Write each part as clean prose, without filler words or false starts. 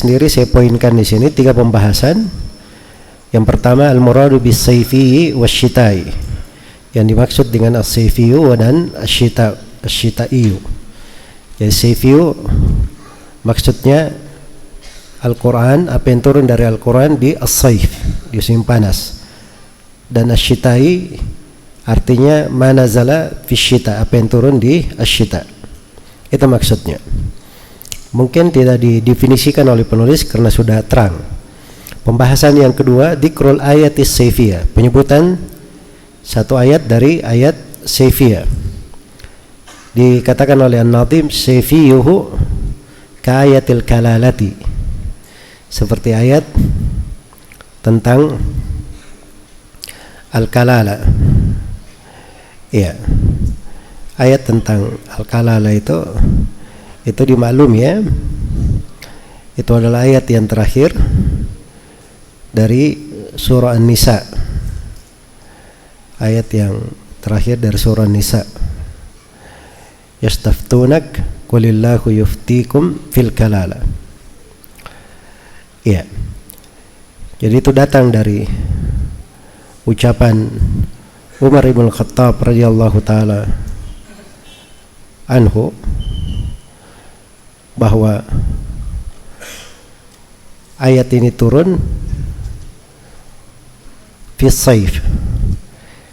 Sendiri saya poinkan di sini 3 pembahasan. Yang pertama al-muradu bis-sayfi wasy-syita'i. Yang dimaksud dengan as-sayfiyu dan asy-syita'iyu. Jadi sayfiyu maksudnya Al-Quran, apa yang turun dari Al-Quran di as-sayf, di musim panas. Dan asy-syita'i artinya ma nazala fi syita, apa yang turun di asy-syita. Itu maksudnya. Mungkin tidak didefinisikan oleh penulis karena sudah terang. Pembahasan yang kedua, dzikrul ayatis sayfiyah, penyebutan satu ayat dari ayat sayfiyah. Dikatakan oleh An-Nadhim, sayfiyuhu ka ayatil kalalati, seperti ayat tentang al-kalala. Iya, ayat tentang al-kalala itu dimaklum ya, itu adalah ayat yang terakhir dari surah An-Nisa, ayat yang terakhir dari surah An-Nisa. Yastaftunak qulillahu yuftikum fil kalala. Ya, jadi itu datang dari ucapan Umar ibn Khattab radhiyallahu taala anhu, bahwa ayat ini turun fi sayf.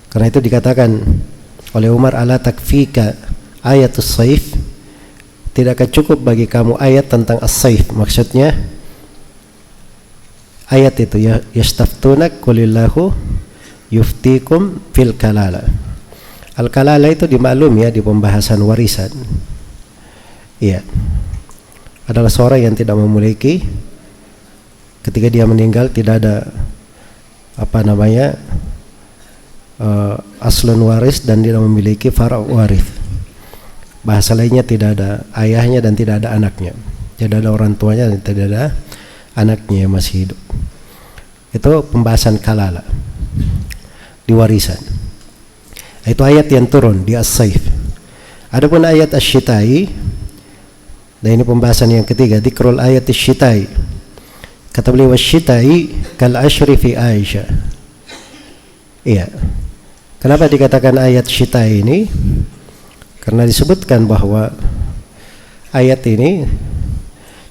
Karena itu dikatakan oleh Umar, ala takfika ayatus sayf, tidakkah cukup bagi kamu ayat tentang as-sayf? Maksudnya ayat itu ya, yastaftunak qulillahu yuftikum fil kalala. Al-kalala itu dimaklum ya di pembahasan warisan. Iya, adalah seorang yang tidak memiliki, ketika dia meninggal tidak ada aslun waris dan tidak memiliki fara' waris. Bahasa lainnya tidak ada ayahnya dan tidak ada anaknya, tidak ada orang tuanya dan tidak ada anaknya yang masih hidup. Itu pembahasan kalala di warisan. Itu ayat yang turun di as-sayf. Adapun ayat asy-syita'i, dan ini pembahasan yang ketiga, dzikrul ayat asy-syita'i. Kata beliau, wasy-syita'i kal ashri fi Aisyah. Iya. Kenapa dikatakan ayat syita'i ini? Karena disebutkan bahwa ayat ini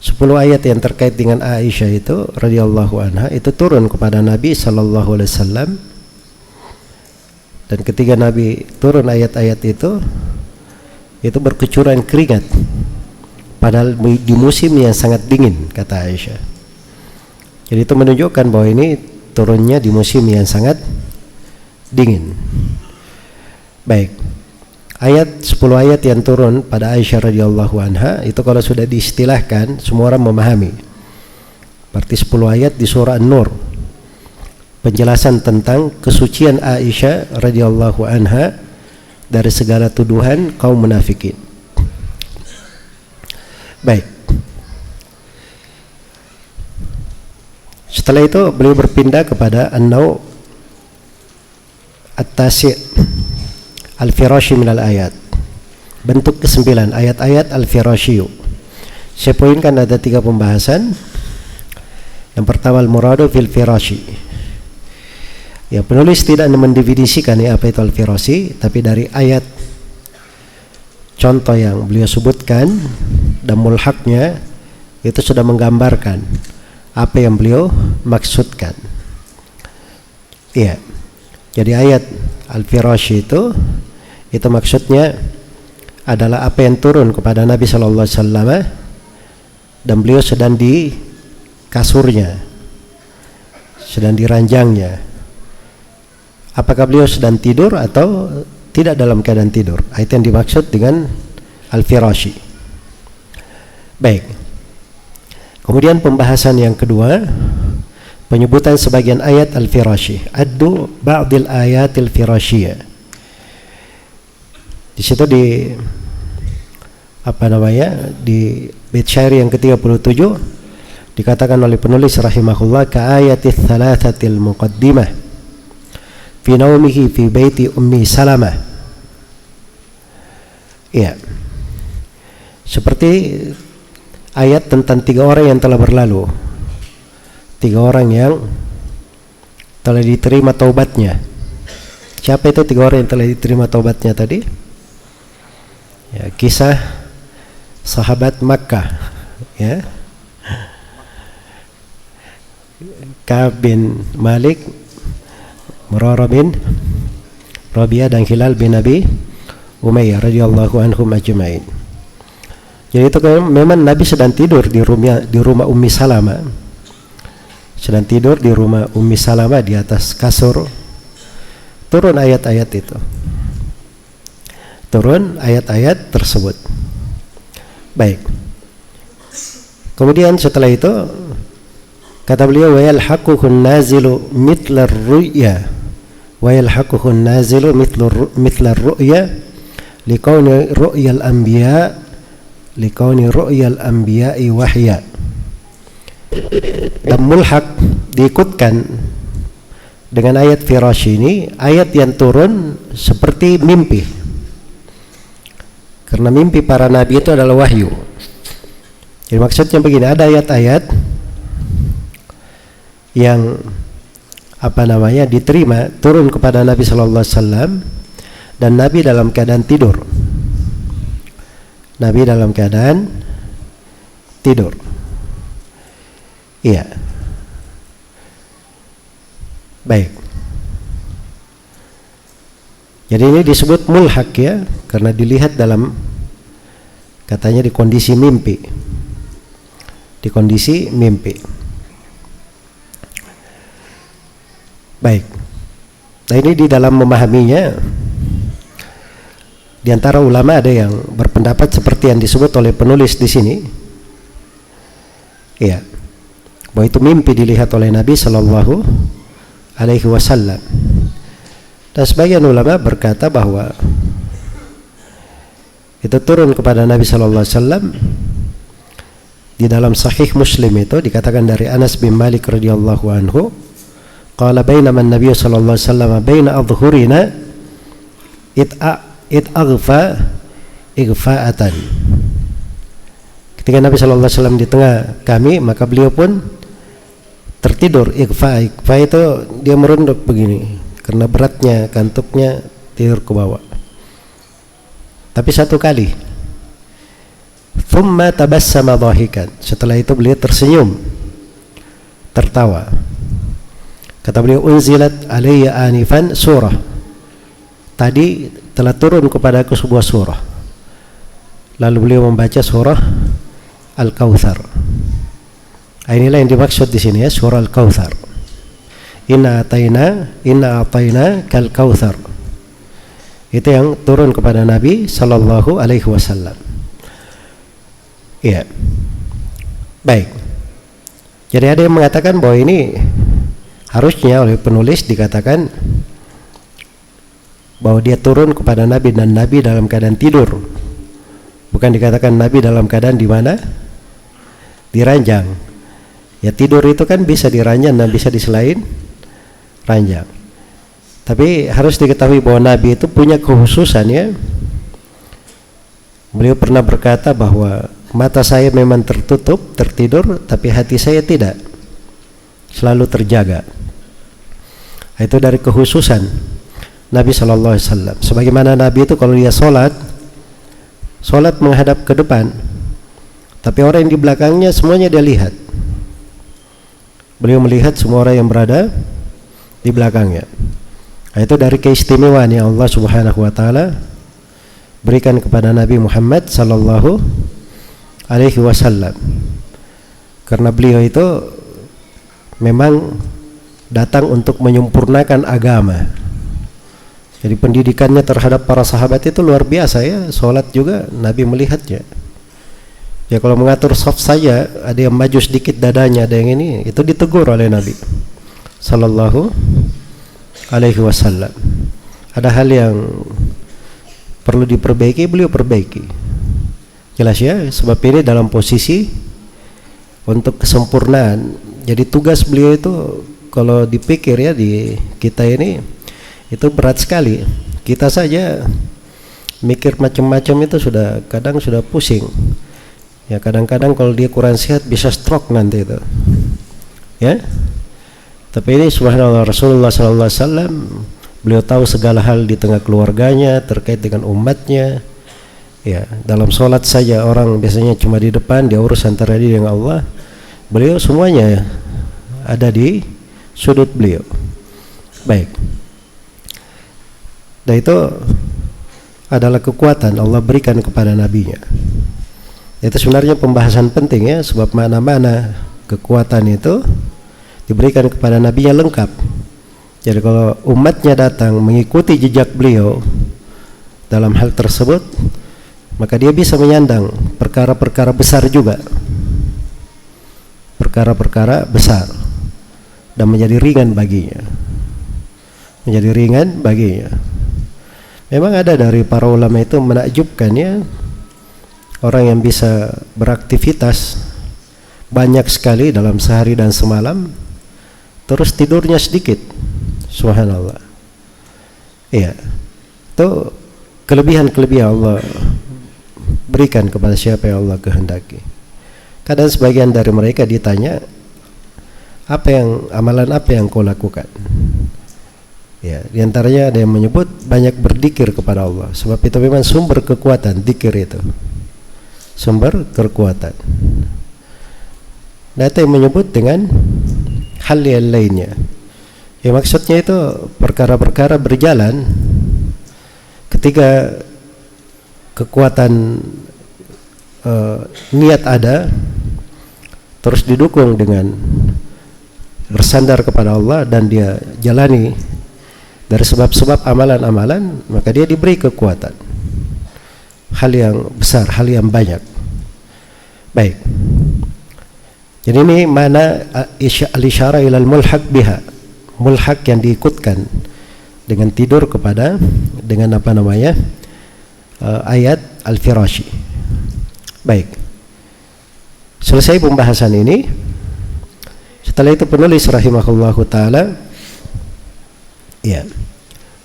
10 ayat yang terkait dengan Aisyah itu radhiyallahu anha itu turun kepada Nabi sallallahu alaihi wasallam. Dan ketika Nabi turun ayat-ayat itu berkecuran keringat, padahal di musim yang sangat dingin, kata Aisyah. Jadi itu menunjukkan bahwa ini turunnya di musim yang sangat dingin. Baik, ayat 10 ayat yang turun pada Aisyah radhiyallahu anha itu kalau sudah diistilahkan semua orang memahami. Berarti 10 ayat di surah An-Nur, penjelasan tentang kesucian Aisyah radhiyallahu anha dari segala tuduhan kaum munafikin. Baik. Setelah itu beliau berpindah kepada an-naw at-tasi' al-firashi minal ayat. Bentuk ke-9 ayat-ayat al-firashiyu. Saya poinkan ada 3 pembahasan. Yang pertama al-muradu fil firashi. Ya, penulis tidak mendefinisikan ya apa itu al-firashi, tapi dari ayat contoh yang beliau sebutkan dan mulhaknya itu sudah menggambarkan apa yang beliau maksudkan. Iya. Jadi ayat al-firashi itu maksudnya adalah apa yang turun kepada Nabi sallallahu alaihi wasallam dan beliau sedang di kasurnya, sedang di ranjangnya. Apakah beliau sedang tidur atau tidak dalam keadaan tidur? Itu yang dimaksud dengan al-firashi. Baik. Kemudian pembahasan yang kedua, penyebutan sebagian ayat al-firashi. Addu ba'dil ayatil firashiyah. Di situ di bait syair yang ke-37 dikatakan oleh penulis rahimahullah, ka ayatis thalathatil muqaddimah fi naumihi fi baiti ummi Salamah. Ya, seperti ayat tentang 3 orang yang telah berlalu, 3 orang yang telah diterima taubatnya. Siapa itu 3 orang yang telah diterima taubatnya tadi? Ya, kisah sahabat Makkah, ya. Ka'ab bin Malik, Murarah bin Rabi'ah dan Hilal bin Abi Umayyah radhiyallahu anhum ajma'in. Jadi itu kan memang Nabi sedang tidur di rumah Ummi Salamah. Sedang tidur di rumah Ummi Salamah di atas kasur. Turun ayat-ayat itu. Turun ayat-ayat tersebut. Baik. Kemudian setelah itu kata beliau, wa yalhaquhun nazilu mithlar ru'ya, wa yalhaquhun nazilu mithlar ru'ya liqauni ru'yal anbiya'i wahya. Dan mulhaq diikutkan dengan ayat firash ini, ayat yang turun seperti mimpi, karena mimpi para nabi itu adalah wahyu. Jadi maksudnya begini, ada ayat-ayat yang diterima turun kepada Nabi sallallahu alaihi wasallam dan Nabi dalam keadaan tidur. Nabi dalam keadaan tidur. Iya. Baik. Jadi ini disebut mulhaq ya, karena dilihat dalam, katanya di kondisi mimpi. Di kondisi mimpi. Baik. Nah ini di dalam memahaminya, di antara ulama ada yang berpendapat seperti yang disebut oleh penulis di sini, ya, bahwa itu mimpi dilihat oleh Nabi Shallallahu Alaihi Wasallam. Dan sebagian ulama berkata bahwa itu turun kepada Nabi Shallallahu Alaihi Wasallam. Di dalam Sahih Muslim itu dikatakan dari Anas bin Malik radhiyallahu anhu, qala bainama an-nabiy sallallahu alaihi wasallam baina adhhurina it aghfa ighfa'atan. Ketika Nabi sallallahu alaihi wasallam di tengah kami, maka beliau pun tertidur. Ighfa itu dia merunduk begini karena beratnya kantuknya, tidur ke bawah. Tapi satu kali, thumma tabassama dhahikan, setelah itu beliau tersenyum, tertawa. Kata beliau, unzilat alayya anifan surah, tadi telah turun kepadaku sebuah surah. Lalu beliau membaca surah Al-Kautsar. Inilah yang dimaksud di sini ya, surah Al-Kautsar. Inna ataina kal kautsar. Itu yang turun kepada Nabi sallallahu alaihi wasallam. Iya. Baik. Jadi ada yang mengatakan bahwa ini harusnya oleh penulis dikatakan bahwa dia turun kepada Nabi dan Nabi dalam keadaan tidur. Bukan dikatakan Nabi dalam keadaan di mana? Di ranjang. Ya tidur itu kan bisa di ranjang dan bisa di selain ranjang. Tapi harus diketahui bahwa Nabi itu punya kekhususan ya. Beliau pernah berkata bahwa mata saya memang tertutup, tertidur, tapi hati saya tidak, selalu terjaga. Itu dari kekhususan Nabi sallallahu alaihi wasallam. Sebagaimana Nabi itu kalau dia salat menghadap ke depan, tapi orang yang di belakangnya semuanya dia lihat. Beliau melihat semua orang yang berada di belakangnya. Itu dari keistimewaan yang Allah Subhanahu wa taala berikan kepada Nabi Muhammad sallallahu alaihi wasallam. Karena beliau itu memang datang untuk menyempurnakan agama. Jadi pendidikannya terhadap para sahabat itu luar biasa ya. Salat juga Nabi melihatnya. Ya kalau mengatur saf saja ada yang maju sedikit dadanya, ada yang ini, itu ditegur oleh Nabi sallallahu alaihi wasallam. Ada hal yang perlu diperbaiki, beliau perbaiki. Jelas ya, sebab ini dalam posisi untuk kesempurnaan. Jadi tugas beliau itu kalau dipikir ya di kita ini itu berat sekali. Kita saja mikir macam-macam itu kadang sudah pusing. Ya kadang-kadang kalau dia kurang sehat bisa stroke nanti itu. Ya. Tapi ini subhanallah, Rasulullah sallallahu alaihi wasallam beliau tahu segala hal di tengah keluarganya terkait dengan umatnya. Ya, dalam sholat saja orang biasanya cuma di depan, dia urus antara dia dengan Allah. Beliau semuanya ada di sudut beliau. Baik. Dan itu adalah kekuatan Allah berikan kepada nabinya. Itu sebenarnya pembahasan penting ya, sebab mana-mana kekuatan itu diberikan kepada nabinya lengkap. Jadi kalau umatnya datang mengikuti jejak beliau dalam hal tersebut, maka dia bisa menyandang perkara-perkara besar juga, perkara-perkara besar, dan menjadi ringan baginya, menjadi ringan baginya. Memang ada dari para ulama itu menakjubkan ya, orang yang bisa beraktivitas banyak sekali dalam sehari dan semalam, terus tidurnya sedikit, subhanallah. Iya, itu kelebihan-kelebihan Allah berikan kepada siapa yang Allah kehendaki. Kadang sebagian dari mereka ditanya, amalan apa yang kau lakukan? Ya, diantaranya ada yang menyebut banyak berzikir kepada Allah, sebab itu memang sumber kekuatan. Zikir itu sumber kekuatan. Dan ada yang menyebut dengan hal yang lainnya. Ya, maksudnya itu perkara-perkara berjalan ketika kekuatan niat ada, terus didukung dengan bersandar kepada Allah dan dia jalani dari sebab-sebab amalan-amalan, maka dia diberi kekuatan, hal yang besar, hal yang banyak. Baik. Jadi ini mana al-isyara ilal mulhaq biha, mulhaq yang diikutkan dengan tidur kepada, dengan apa namanya, ayat al-firashi. Baik, selesai pembahasan ini. Setelah itu penulis rahimahullahu ta'ala, ya,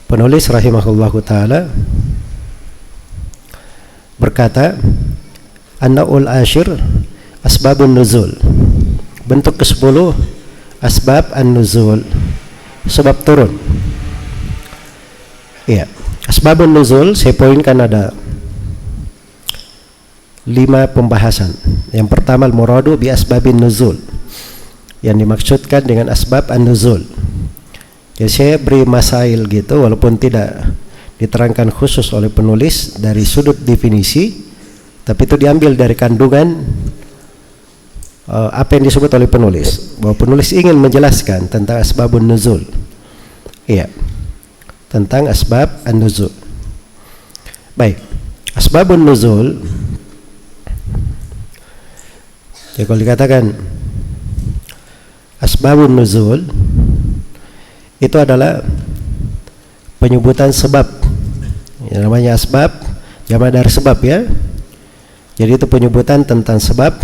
penulis rahimahullahu ta'ala berkata, an-naw'ul ashir asbabun nuzul. Bentuk ke-10 asbab an-nuzul, sebab turun. Ya, asbabun nuzul saya poinkan ada 5 pembahasan. Yang pertama al-muradu bi asbabin nuzul, yang dimaksudkan dengan asbab an-nuzul. Jadi saya beri masail gitu, walaupun tidak diterangkan khusus oleh penulis dari sudut definisi, tapi itu diambil dari kandungan apa yang disebut oleh penulis, bahwa penulis ingin menjelaskan tentang asbabun nuzul. Iya, tentang asbab an-nuzul. Baik, asbabun nuzul, ya kalau dikatakan asbabun nuzul itu adalah penyebutan sebab. Yang namanya asbab jamak dari sebab ya. Jadi itu penyebutan tentang sebab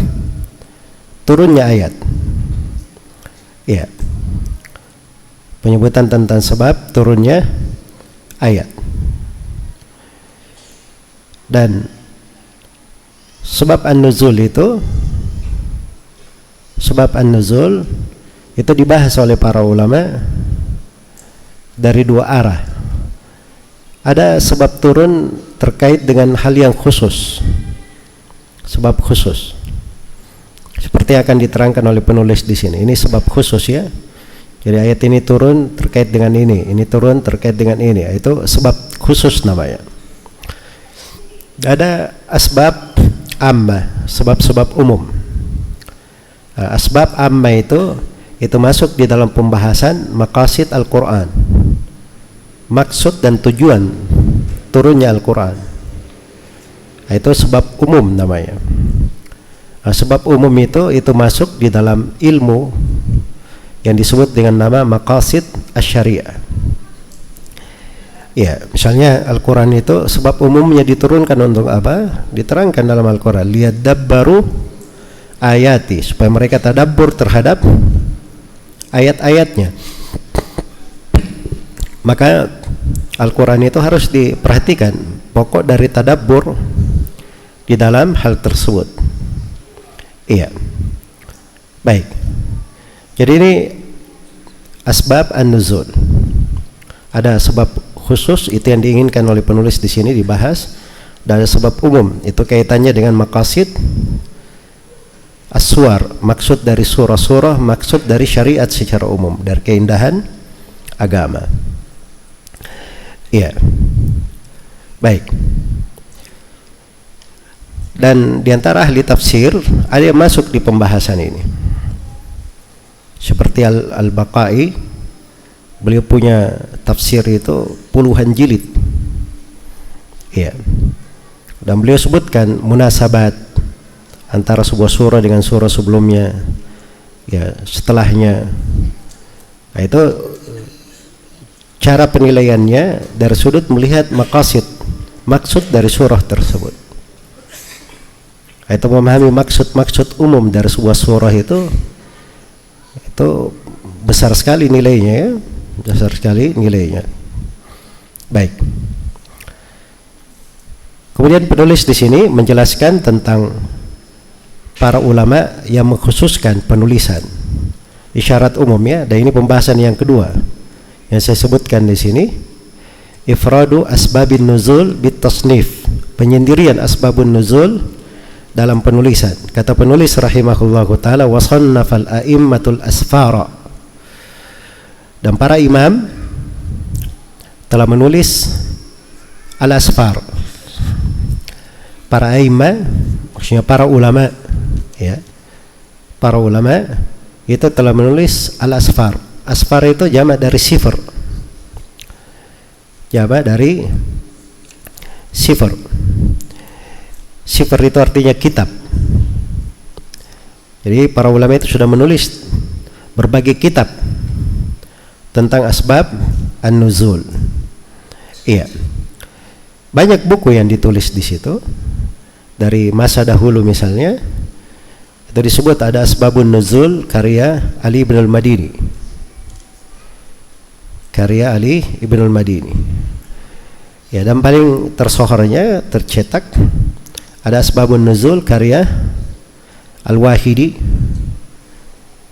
turunnya ayat. Ya. Penyebutan tentang sebab turunnya ayat. Dan sebab an-nuzul itu, sebab an-nuzul itu dibahas oleh para ulama dari 2 arah. Ada sebab turun terkait dengan hal yang khusus, sebab khusus, seperti yang akan diterangkan oleh penulis di sini. Ini sebab khusus ya. Jadi ayat ini turun terkait dengan ini turun terkait dengan ini. Itu sebab khusus namanya. Ada asbab amma, sebab-sebab umum. Asbab amma itu masuk di dalam pembahasan maqasid Al-Quran, maksud dan tujuan turunnya Al-Quran. Itu sebab umum namanya. Sebab umum itu masuk di dalam ilmu yang disebut dengan nama maqasid asy-syariah. Ya, misalnya Al-Quran itu sebab umumnya diturunkan untuk apa? Diterangkan dalam Al-Quran, liyadabbaru ayati, supaya mereka tadabbur terhadap ayat-ayatnya. Maka Al-Quran itu harus diperhatikan pokok dari tadabbur di dalam hal tersebut. Iya. Baik. Jadi ini asbab an-nuzul. Ada sebab khusus itu yang diinginkan oleh penulis di sini dibahas. Dan ada sebab umum itu kaitannya dengan maqasid as-suwar, maksud dari surah-surah, maksud dari syariat secara umum, dari keindahan agama. Iya. Baik. Dan diantara ahli tafsir ada yang masuk di pembahasan ini. Seperti Al-Baqai, beliau punya tafsir itu puluhan jilid. Iya. Dan beliau sebutkan munasabat antara sebuah surah dengan surah sebelumnya, ya, setelahnya. Nah, itu cara penilaiannya dari sudut melihat maqasid, maksud dari surah tersebut. Itu memahami maksud-maksud umum dari sebuah surah itu besar sekali nilainya, ya. Besar sekali nilainya. Baik. Kemudian penulis di sini menjelaskan tentang para ulama yang mengkhususkan penulisan isyarat umum, ya. Dan ini pembahasan yang kedua yang saya sebutkan di sini, ifradu asbabin nuzul bit tasnif, penyendirian asbabun nuzul dalam penulisan. Kata penulis rahimahullahu taala, wasannafal a'immatul asfara, dan para imam telah menulis al-asfar. Para a'immah maksudnya para ulama, ya. Para ulama itu telah menulis al-asfar. Asfar itu jamak dari sifr. Jamak dari sifr. Sifr itu artinya kitab. Jadi para ulama itu sudah menulis berbagai kitab tentang asbab an-nuzul. Iya. Banyak buku yang ditulis di situ. Dari masa dahulu misalnya itu disebut ada Asbabun Nuzul karya Ali bin al-Madini. Karya Ali bin al-Madini. Ya, dan paling tersohornya tercetak ada Asbabun Nuzul karya Al-Wahidi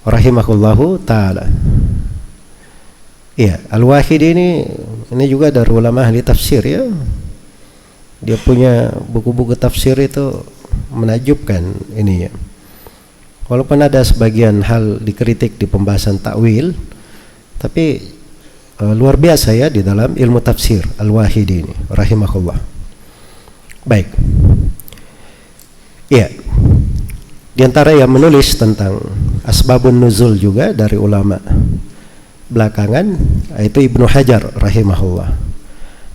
rahimahullahu taala. Iya, Al-Wahidi ini juga dari ulama ahli tafsir, ya. Dia punya buku-buku tafsir itu menakjubkan ini, ya. Walaupun ada sebagian hal dikritik di pembahasan takwil, tapi luar biasa, ya, di dalam ilmu tafsir Al-Wahidi ini rahimahullah. Baik. Ya. Di antara yang menulis tentang asbabun nuzul juga dari ulama belakangan itu Ibnu Hajar rahimahullah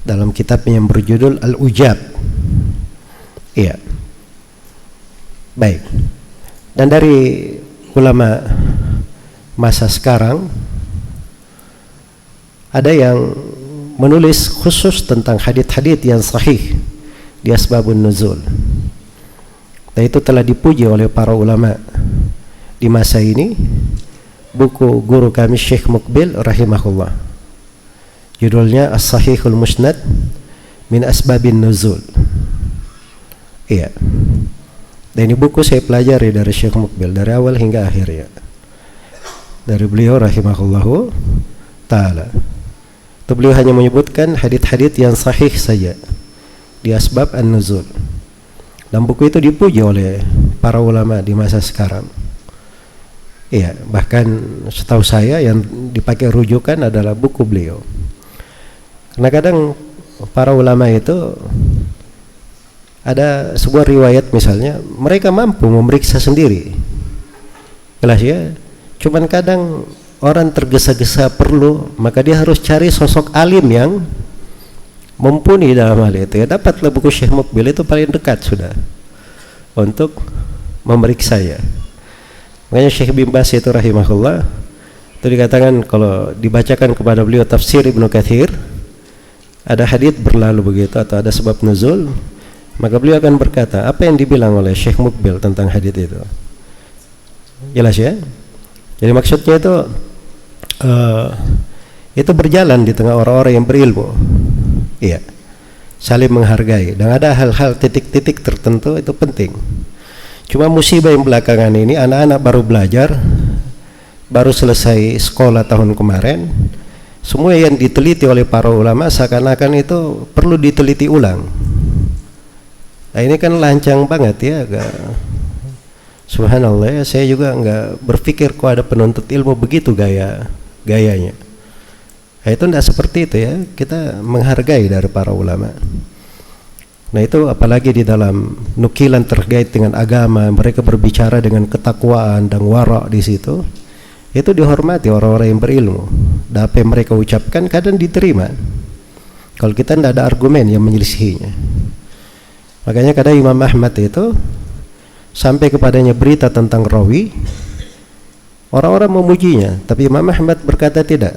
dalam kitabnya yang berjudul Al-Ujab. Iya. Baik. Dan dari ulama masa sekarang ada yang menulis khusus tentang hadits-hadits yang sahih di asbabun nuzul. Dan itu telah dipuji oleh para ulama di masa ini. Buku guru kami Syekh Muqbil rahimahullah, judulnya As-Sahihul Musnad min Asbabin Nuzul. Iya. Dan ini buku saya pelajari dari Syekh Muqbil dari awal hingga akhirnya. Dari beliau rahimahullahu taala. Itu beliau hanya menyebutkan hadits-hadits yang sahih saja di asbab an-nuzul. Dan buku itu dipuji oleh para ulama di masa sekarang. Iya, bahkan setahu saya yang dipakai rujukan adalah buku beliau. Karena kadang para ulama itu ada sebuah riwayat misalnya mereka mampu memeriksa sendiri, jelas, ya. Cuman kadang orang tergesa-gesa perlu, maka dia harus cari sosok alim yang mumpuni dalam hal itu, ya. Dapatlah buku Syekh Muqbil, itu paling dekat sudah untuk memeriksa, ya. Makanya Syekh bin Baz itu rahimahullah itu dikatakan kalau dibacakan kepada beliau tafsir Ibnu Katsir, ada hadits berlalu begitu atau ada sebab nuzul, maka beliau akan berkata apa yang dibilang oleh Syekh Muqbil tentang hadits itu. Jelas, ya. Jadi maksudnya itu berjalan di tengah orang-orang yang berilmu, iya, saling menghargai, dan ada hal-hal titik-titik tertentu itu penting. Cuma musibah yang belakangan ini, anak-anak baru belajar, baru selesai sekolah tahun kemarin, semua yang diteliti oleh para ulama seakan-akan itu perlu diteliti ulang. Nah ini kan lancang banget ya, agak subhanallah ya, saya juga nggak berpikir kok ada penuntut ilmu begitu gayanya. Nah itu tidak seperti itu ya, kita menghargai dari para ulama. Nah itu apalagi di dalam nukilan terkait dengan agama, mereka berbicara dengan ketakwaan dan wara' di situ. Itu dihormati orang-orang yang berilmu. Dan apa yang mereka ucapkan kadang diterima. Kalau kita tidak ada argumen yang menyelisihinya. Makanya kadang Imam Ahmad itu sampai kepadanya berita tentang rawi, orang-orang memujinya, tapi Imam Ahmad berkata tidak.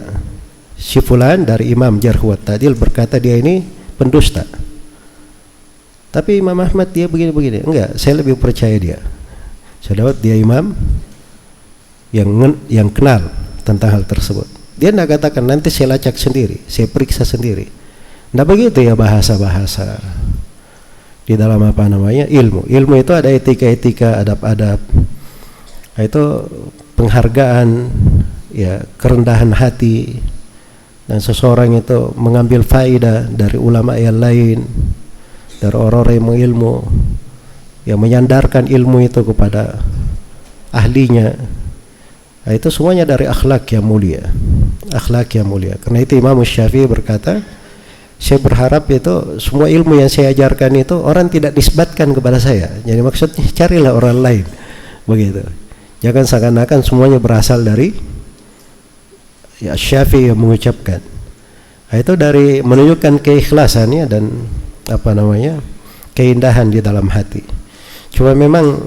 Si fulan dari Imam Jarh wa Ta'dil berkata dia ini pendusta. Tapi Imam Ahmad dia begini-begini. Enggak, saya lebih percaya dia. Saya dapat dia imam yang kenal tentang hal tersebut. Dia tidak katakan nanti saya lacak sendiri, saya periksa sendiri. Tidak begitu ya bahasa-bahasa di dalam apa namanya ilmu. Ilmu itu ada etika-etika, adab-adab. Itu penghargaan, ya kerendahan hati, dan seseorang itu mengambil faedah dari ulama yang lain, dari orang-orang yang mengilmu, yang menyandarkan ilmu itu kepada ahlinya. Nah, itu semuanya dari akhlak yang mulia. Akhlak yang mulia. Karena itu Imam Syafi'i berkata, saya berharap itu semua ilmu yang saya ajarkan itu orang tidak nisbatkan kepada saya. Jadi maksudnya carilah orang lain. Begitu. Jangan seakan-akan semuanya berasal dari ya Syafi'i yang mengucapkan. Nah, itu dari menunjukkan keikhlasannya dan apa namanya keindahan di dalam hati. Cuma memang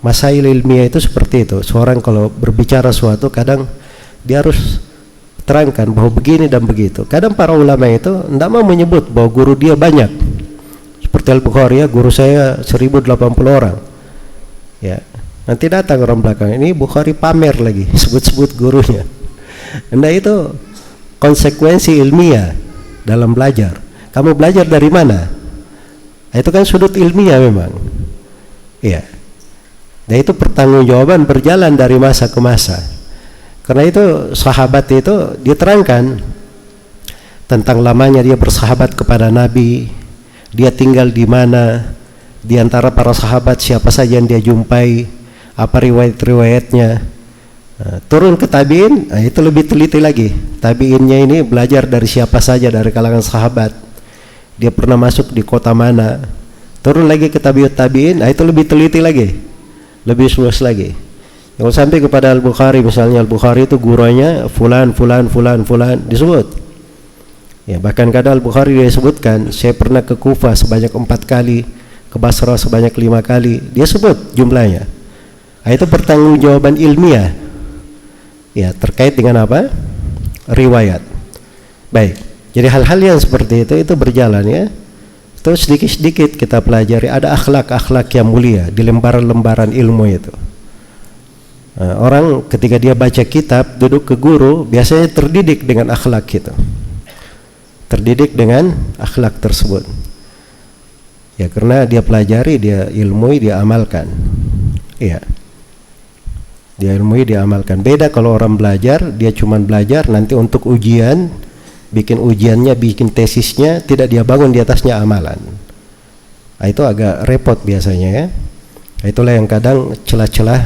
masail ilmiah itu seperti itu. Seorang kalau berbicara suatu kadang dia harus terangkan bahwa begini dan begitu. Kadang para ulama itu tidak mau menyebut bahwa guru dia banyak. Seperti Al-Bukhari ya, guru saya 1080 orang. Ya, nanti datang orang belakang ini Bukhari pamer lagi, sebut-sebut gurunya. Nah itu konsekuensi ilmiah dalam belajar. Kamu belajar dari mana? Nah, itu kan sudut ilmiah memang. Iya. Dan itu pertanggungjawaban berjalan dari masa ke masa. Karena itu sahabat itu diterangkan tentang lamanya dia bersahabat kepada Nabi, dia tinggal di mana, di antara para sahabat siapa saja yang dia jumpai, apa riwayat-riwayatnya. Nah, turun ke tabi'in, nah itu lebih teliti lagi. Tabi'innya ini belajar dari siapa saja dari kalangan sahabat. Dia pernah masuk di kota mana. Turun lagi ke tabi'ut tabi'in, nah itu lebih teliti lagi, lebih luas lagi. Kalau sampai kepada Al-Bukhari, misalnya Al-Bukhari itu gurunya fulan disebut. Ya, bahkan kadang Al-Bukhari dia sebutkan, saya pernah ke Kufah sebanyak 4 kali, ke Basrah sebanyak 5 kali. Dia sebut jumlahnya. Nah, itu pertanggungjawaban ilmiah. Ya, terkait dengan apa? Riwayat. Baik. Jadi hal-hal yang seperti itu berjalan ya. Itu sedikit-sedikit kita pelajari. Ada akhlak-akhlak yang mulia di lembaran-lembaran ilmu itu. Nah, orang ketika dia baca kitab, duduk ke guru, biasanya terdidik dengan akhlak itu. Terdidik dengan akhlak tersebut. Ya karena dia pelajari, dia ilmui, dia amalkan. Iya. Dia ilmui, dia amalkan. Beda kalau orang belajar, dia cuma belajar nanti untuk ujian, bikin ujiannya, bikin tesisnya, tidak dia bangun di atasnya amalan. Nah, itu agak repot biasanya ya. Nah, itulah yang kadang celah-celah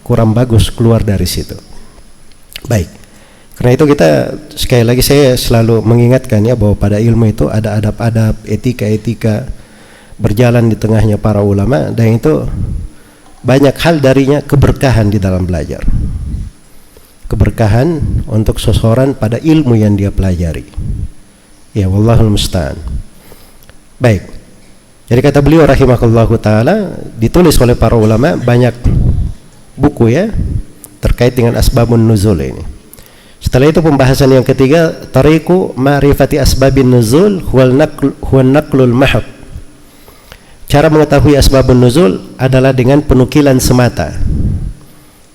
kurang bagus keluar dari situ. Baik. Karena itu kita sekali lagi saya selalu mengingatkan ya bahwa pada ilmu itu ada adab-adab, etika-etika berjalan di tengahnya para ulama, dan itu banyak hal darinya keberkahan di dalam belajar. Keberkahan untuk seseorang pada ilmu yang dia pelajari. Ya wallahul musta'an. Baik. Jadi kata beliau rahimahullahu taala, ditulis oleh para ulama banyak buku ya terkait dengan asbabun nuzul ini. Setelah itu pembahasan yang ketiga, tariqu ma'rifati asbabin nuzul huwal naqlul mahab. Cara mengetahui asbabun nuzul adalah dengan penukilan semata.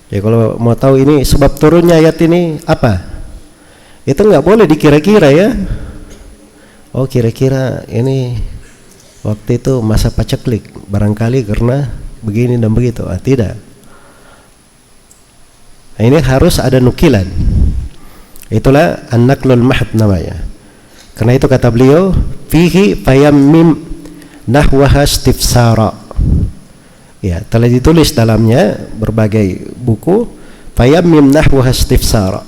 Ya kalau mau tahu ini sebab turunnya ayat ini apa, itu nggak boleh dikira-kira ya. Oh kira-kira ini waktu itu masa paceklik, barangkali karena begini dan begitu. Tidak. Nah, ini harus ada nukilan. Itulah an-naqlul mahd namanya. Karena itu kata beliau, fihi fayammim nahwaha istifsara. Ya, telah ditulis dalamnya berbagai buku, fayammim nahwaha istifsara.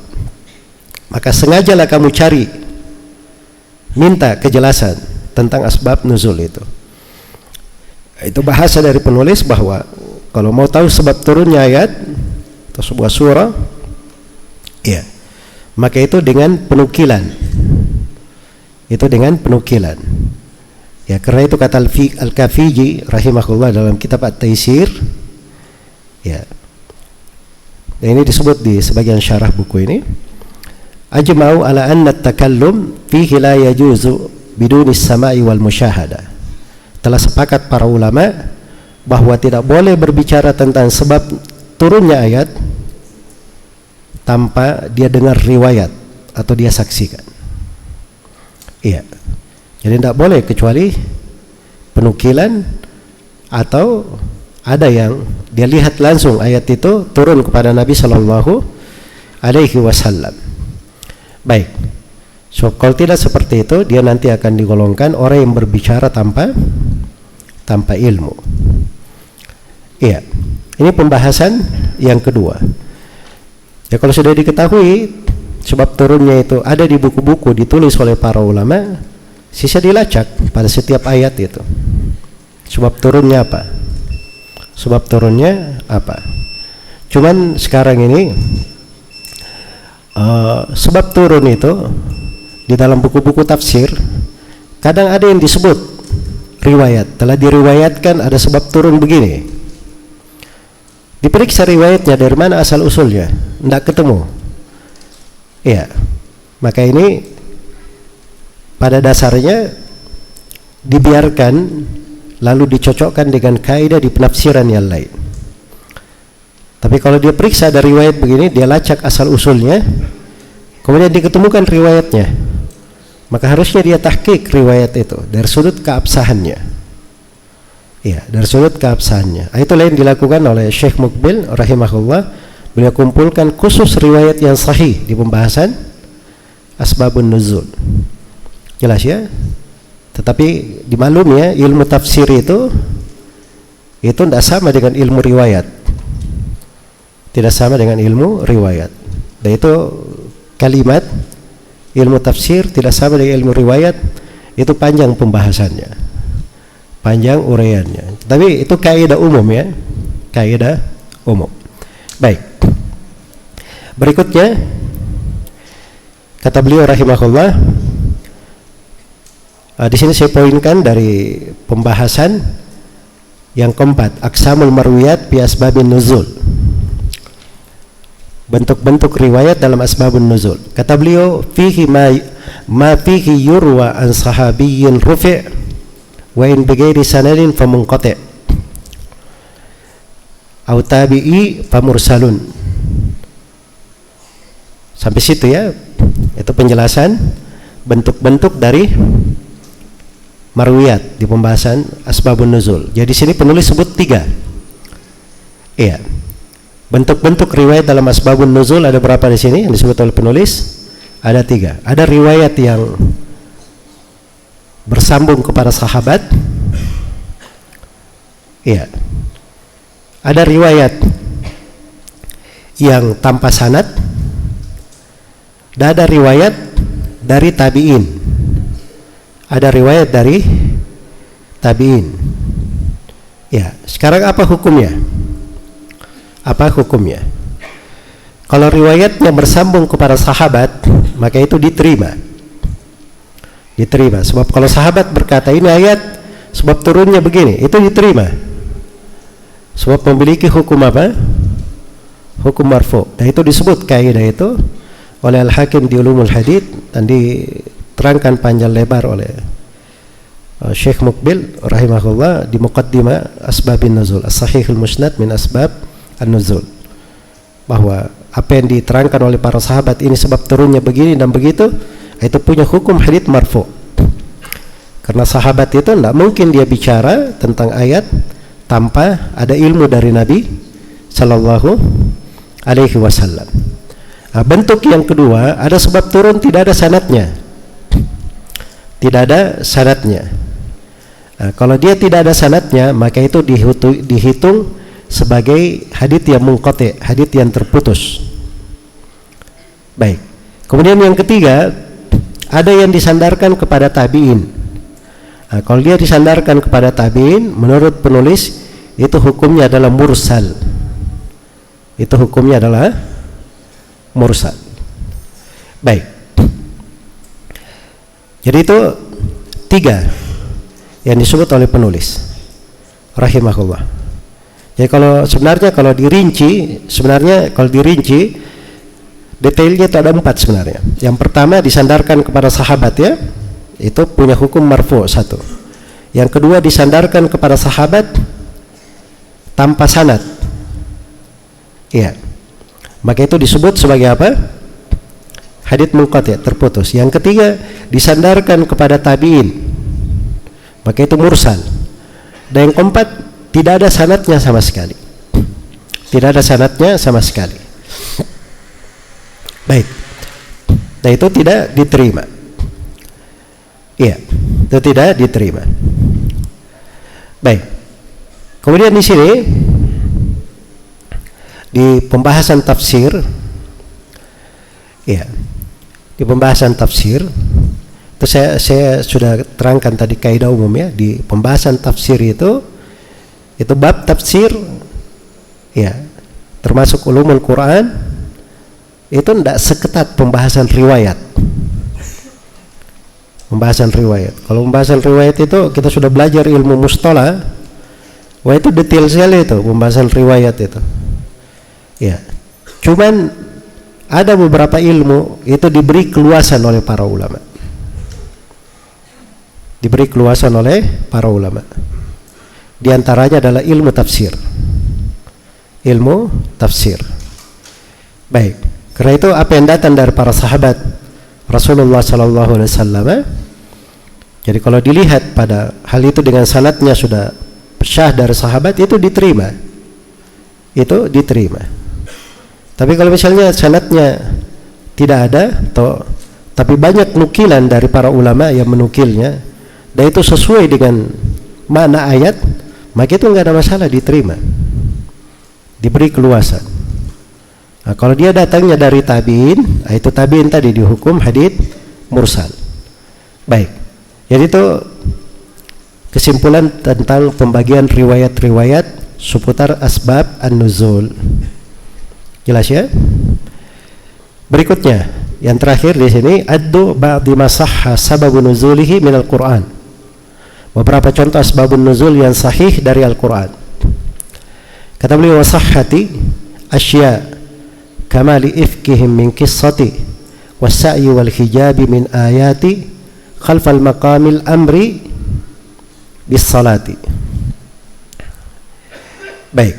Maka sengajalah kamu cari, minta kejelasan tentang asbab nuzul itu. Itu bahasa dari penulis bahwa kalau mau tahu sebab turunnya ayat atau sebuah surah, ya, maka itu dengan penukilan. Itu dengan penukilan. Ya, karena itu kata Al-Kafiji rahimahullah dalam kitab At-Taisir, ya. Dan ini disebut di sebagian syarah buku ini, ajma'u ala anna at-takallum fihi la yajuzu biduni as-sama'i wal musyahada. Telah sepakat para ulama bahwa tidak boleh berbicara tentang sebab turunnya ayat tanpa dia dengar riwayat atau dia saksikan. Iya. Jadi tidak boleh kecuali penukilan atau ada yang dia lihat langsung ayat itu turun kepada Nabi Shallallahu Alaihi Wasallam. Baik. So, kalau tidak seperti itu, dia nanti akan digolongkan orang yang berbicara tanpa ilmu. Iya. Ini pembahasan yang kedua. Ya, kalau sudah diketahui sebab turunnya itu ada di buku-buku ditulis oleh para ulama, sisa dilacak pada setiap ayat itu. Sebab turunnya apa? Sebab turunnya apa? Cuman sekarang ini sebab turun itu di dalam buku-buku tafsir kadang ada yang disebut riwayat, telah diriwayatkan ada sebab turun begini. Diperiksa riwayatnya dari mana asal usulnya, tidak ketemu. Iya, maka ini pada dasarnya dibiarkan lalu dicocokkan dengan kaidah di penafsiran yang lain. Tapi kalau dia periksa dari riwayat begini, dia lacak asal usulnya, kemudian diketemukan riwayatnya, maka harusnya dia tahqiq riwayat itu dari sudut keabsahannya. Iya, dari sudut keabsahannya. Itulah yang dilakukan oleh Syekh Muqbil rahimahullah. Beliau kumpulkan khusus riwayat yang sahih di pembahasan asbabun nuzul. Jelas ya? Tetapi dimaklum ya, ilmu tafsir itu tidak sama dengan ilmu riwayat. Tidak sama dengan ilmu riwayat. Dan itu kalimat ilmu tafsir tidak sama dengan ilmu riwayat, itu panjang pembahasannya, panjang uraiannya. Tapi itu kaidah umum ya, kaidah umum. Baik. Berikutnya kata beliau rahimahullah, di sini saya poinkan dari pembahasan yang keempat, aqsamul marwiyat fi asbabin nuzul. Bentuk-bentuk riwayat dalam asbabun nuzul. Kata beliau, fihi ma fihi yurwa an sahabiyyin rufi' wa in bighairi sanadin fa munqati' aw tabi'i fa mursalun. Sampai situ ya. Itu penjelasan bentuk-bentuk dari marwiyat di pembahasan asbabun nuzul. Jadi sini penulis sebut 3. Iya. Bentuk-bentuk riwayat dalam asbabun nuzul ada berapa di sini yang disebut oleh penulis? Ada 3. Ada riwayat yang bersambung kepada sahabat. Iya. Ada riwayat yang tanpa sanad. Dan ada riwayat dari tabi'in. Ada riwayat dari tabi'in. Ya, sekarang apa hukumnya? Apa hukumnya? Kalau riwayatnya bersambung kepada sahabat, maka itu diterima. Diterima. Sebab kalau sahabat berkata ini ayat sebab turunnya begini, itu diterima. Sebab memiliki hukum apa? Hukum marfu. Dan itu disebut kaidah itu oleh Al-Hakim di Ulumul Hadits dan diterangkan panjang lebar oleh Syekh Muqbil rahimahullah di Muqaddimah Asbabin Nuzul, As-Sahihul Musnad min Asbab An-Nuzul, bahwa apa yang diterangkan oleh para sahabat ini sebab turunnya begini dan begitu, itu punya hukum hadits marfu. Karena sahabat itu tidak mungkin dia bicara tentang ayat tanpa ada ilmu dari Nabi Sallallahu Alaihi Wasallam. Bentuk yang kedua, ada sebab turun tidak ada sanadnya. Tidak ada sanadnya. Kalau dia tidak ada sanadnya, maka itu dihitung sebagai hadits yang munqati', hadits yang terputus. Baik. Kemudian yang ketiga, ada yang disandarkan kepada tabi'in. Kalau dia disandarkan kepada tabi'in, menurut penulis itu hukumnya adalah mursal. Itu hukumnya adalah mursal. Baik. Jadi itu 3 yang disebut oleh penulis rahimahullah. Jadi kalau dirinci detailnya itu ada 4 sebenarnya. Yang pertama disandarkan kepada sahabat, ya, itu punya hukum marfu' 1. Yang kedua disandarkan kepada sahabat tanpa sanad, iya, maka itu disebut sebagai apa? Hadits munqati', terputus. Yang ketiga disandarkan kepada tabi'in, maka itu mursal. Dan yang keempat tidak ada sanadnya sama sekali. Tidak ada sanadnya sama sekali. Baik. Nah, itu tidak diterima. Iya, itu tidak diterima. Baik. Kemudian di sini di pembahasan tafsir, ya, di pembahasan tafsir itu saya sudah terangkan tadi kaidah umum, ya. Di pembahasan tafsir itu bab tafsir, ya, termasuk ulumul Quran, itu tidak seketat pembahasan riwayat. Pembahasan riwayat. Kalau pembahasan riwayat itu kita sudah belajar ilmu mustalah, wah itu detail sekali itu pembahasan riwayat itu. Ya. Cuman ada beberapa ilmu itu diberi keluasan oleh para ulama. Diberi keluasan oleh para ulama. Di antaranya adalah ilmu tafsir. Ilmu tafsir. Baik. Karena itu apa yang datang dari para sahabat Rasulullah sallallahu alaihi wasallam, jadi kalau dilihat pada hal itu dengan sanadnya sudah syah dari sahabat, itu diterima. Itu diterima. Tapi kalau misalnya sanadnya tidak ada tapi banyak nukilan dari para ulama yang menukilnya dan itu sesuai dengan makna ayat, maka itu enggak ada masalah, diterima. Diberi keluasan. Nah, kalau dia datangnya dari tabi'in, itu tabi'in tadi dihukum hadits mursal. Baik. Jadi itu kesimpulan tentang pembagian riwayat-riwayat seputar asbab an-nuzul. Jelas, ya? Berikutnya, yang terakhir di sini, addu ba'di ma sahha sababun nuzulihi minal Qur'an. Beberapa contoh asbabun nuzul yang sahih dari Al-Qur'an. Kata beliau, wasahhati asya' kamali ifkihim min qissati was-sa'yi wal hijabi min ayati khalfal maqamil amri bis salati. Baik.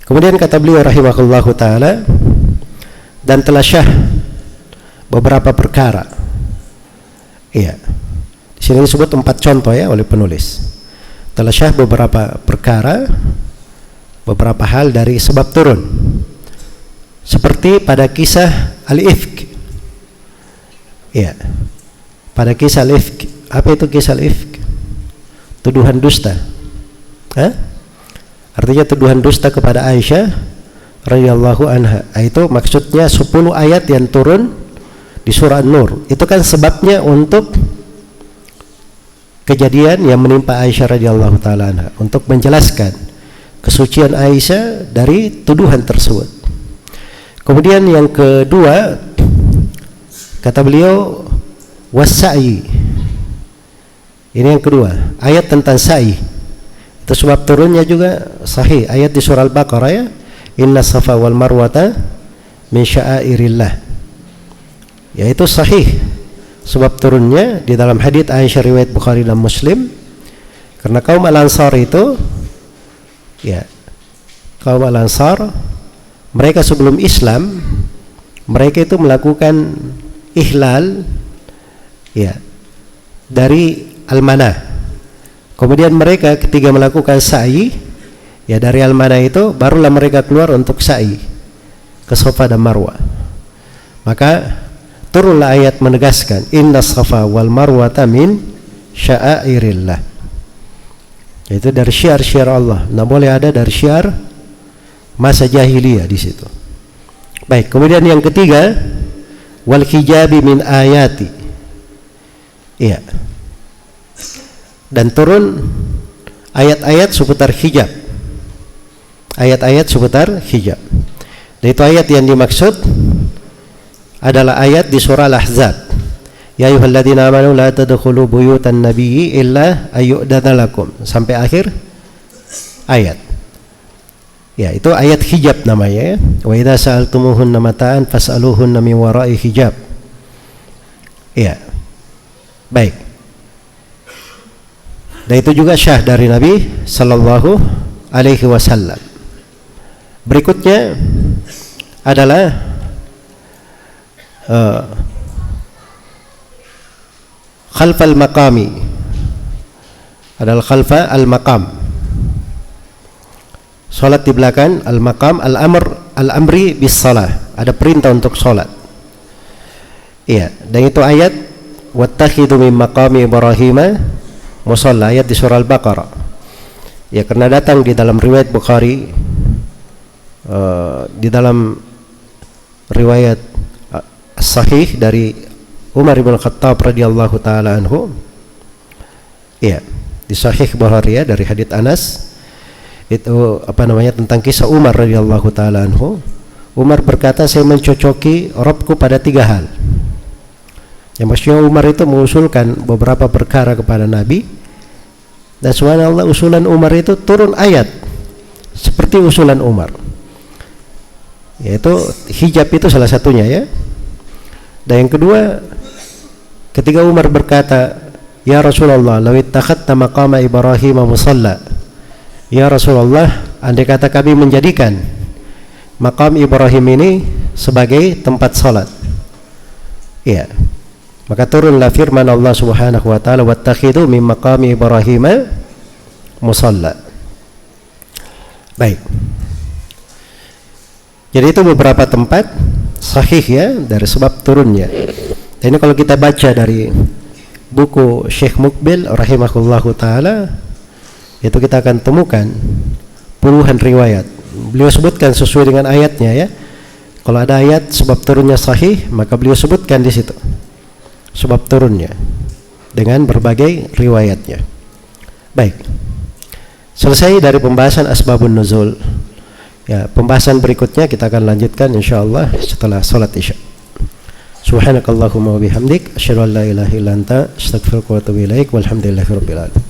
Kemudian kata beliau rahimahullahu taala, dan telah syah beberapa perkara. Iya. Di sini disebut 4 contoh, ya, oleh penulis. Telah syah beberapa perkara, beberapa hal dari sebab turun. Seperti pada kisah al-ifk. Ya. Pada kisah al-ifk. Apa itu kisah al-ifk? Tuduhan dusta. Artinya tuduhan dusta kepada Aisyah radhiyallahu anha. Itu maksudnya 10 ayat yang turun di surah An-Nur. Itu kan sebabnya untuk kejadian yang menimpa Aisyah radhiyallahu taala anha, untuk menjelaskan kesucian Aisyah dari tuduhan tersebut. Kemudian yang kedua, kata beliau, was-sa'i. Ini yang kedua, ayat tentang sa'i. Itu sebab turunnya juga sahih, ayat di surah Al-Baqarah, ya, inna safa wal marwata min sya'airillah. Ya, itu sahih sebab turunnya di dalam hadits Aisyah riwayat Bukhari dan Muslim. Karena kaum Al-Ansar itu, ya, kaum Al-Ansar, mereka sebelum Islam, mereka itu melakukan ihlal, ya, dari al-manah. Kemudian mereka ketika melakukan sa'i, Ya dari Al-Mana itu barulah mereka keluar untuk sa'i ke Safa dan Marwah. Maka turunlah ayat menegaskan inna Safa wal Marwata min sya'airillah. Itu dari syiar-syiar Allah. Nah, boleh ada dari syiar masa jahiliyah di situ. Baik, kemudian yang ketiga wal hijabi min ayati. Iya. Dan turun ayat-ayat seputar hijab. Ayat-ayat seputar hijab. Dan itu ayat yang dimaksud adalah ayat di surah Al-Ahzab. Ya ayyuhalladzina amanu la tadkhulu buyutan nabiyyi illa ayyu'dana lakum, sampai akhir ayat. Ya, itu ayat hijab namanya ya. Wa idza sa'altumuhunna mata'an fas'aluhunna min wara'i hijab. Ya. Baik. Dan itu juga syah dari Nabi sallallahu alaihi wasallam. Berikutnya adalah khalfal maqami, adalah khalfa al-maqam, salat di belakang al-maqam. Al-amri bis salah, ada perintah untuk salat. Iya, dan itu ayat wattakhidhu min maqami Ibrahim musalla, ayat di surah Al-Baqarah. Ya, karena datang di dalam riwayat Bukhari, di dalam riwayat sahih dari Umar bin Khattab radhiyallahu taala anhu. Ya, di sahih Bukhari ya, dari hadits Anas. Itu tentang kisah Umar radhiyallahu taala anhu. Umar berkata, saya mencocoki Rabbku pada 3 hal. Yang maksudnya Umar itu mengusulkan beberapa perkara kepada Nabi. Dan subhanallah, usulan Umar itu turun ayat seperti usulan Umar. Yaitu hijab itu salah satunya ya. Dan yang kedua, ketika Umar berkata, ya Rasulullah, law ittakhadta maqama Ibrahim musalla. Ya Rasulullah, andai kata kami menjadikan maqam Ibrahim ini sebagai tempat salat. Iya. Maka turunlah firman Allah Subhanahu wa taala, wattakhidhu min maqami Ibrahim musalla. Baik. Jadi itu beberapa tempat sahih ya dari sebab turunnya. Dan ini kalau kita baca dari buku Syekh Mukbil rahimahullahu taala, itu kita akan temukan puluhan riwayat. Beliau sebutkan sesuai dengan ayatnya ya. Kalau ada ayat sebab turunnya sahih, maka beliau sebutkan di situ sebab turunnya dengan berbagai riwayatnya. Baik. Selesai dari pembahasan asbabun nuzul. Ya, pembahasan berikutnya kita akan lanjutkan insyaallah setelah salat Isya. Subhanakallahumma wa bihamdik asyhadu an la ilaha illa anta astaghfiruka wa atubu ilaik walhamdulillahirabbil alamin.